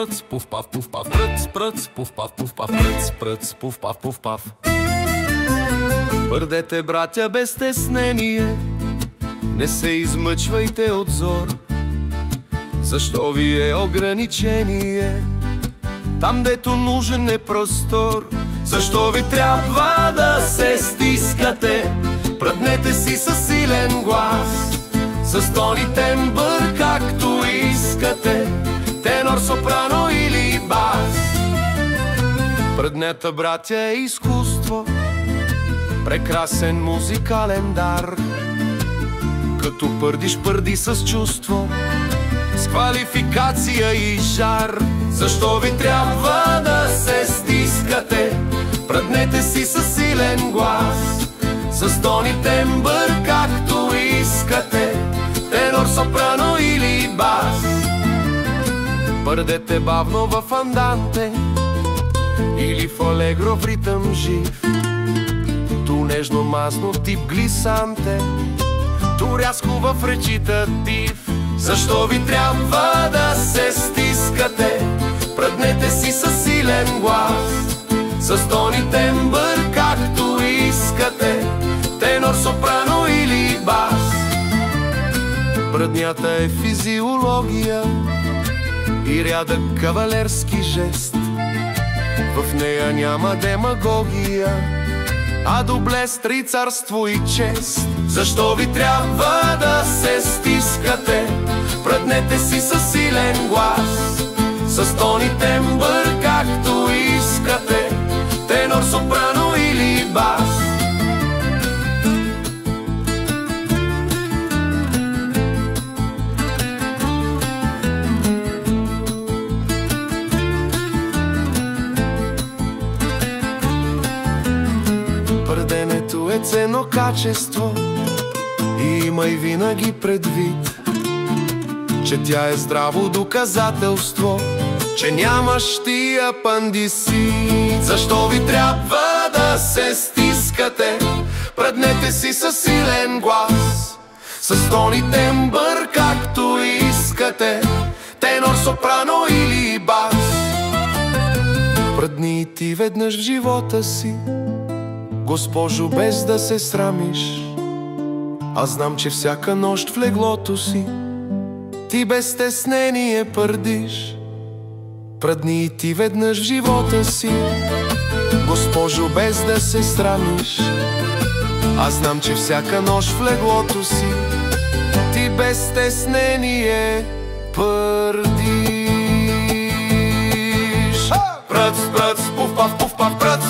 пръц, пуф пав, пуф пав, пръц, пръц, пуф пав, пуф пав, пръц, пръц, пуф пав, пуф пав. Бъдете, братя, без стеснение, не се измъчвайте от зор. Защо ви е ограничение там, дето нужен е простор? Защо ви трябва да се стискате? Пръднете си със силен глас, с тони тембър, както искате, тенор, сопрано или бас. Пръднята, братя, е изкуство, прекрасен музикален дар. Като пърдиш, пърди с чувство, с квалификация и жар. Защо ви трябва да се стискате? Пръднете си със силен глас, с тони тембър, както искате, тенор, сопрано или бас. Пърдете бавно в анданте или в алегро в ритъм жив, ту нежно мазно тип глисанте, ту рязко в речитатив. Защо ви трябва да се стискате? Пръднете си със силен глас, с тони тембър, както искате, тенор, сопрано или бас. Пръднята е физиология и рядък кавалерски жест. В нея няма демагогия, а доблест, рицарство и чест. Защо ви трябва да се стискате? Пръднете си със силен глас, с тони тембър, както искате, тенор, сопрано или бас. Пърденето е ценно качество и имай винаги предвид, че тя е здраво доказателство, че нямаш ти апандисит. Защо ви трябва да се стискате? Пръднете си със силен глас, с тони тембър, както искате, тенор, сопрано или бас. Пръдни и ти веднъж в живота си, госпожо, без да се срамиш. Аз знам, че всяка нощ в леглото си ти без стеснение пърдиш. Пръдни и ти веднъж в живота си, госпожо, без да се срамиш. Аз знам, че всяка нощ в леглото си ти без стеснение пърдиш. Пръц, пръц, пуф пав, пръц,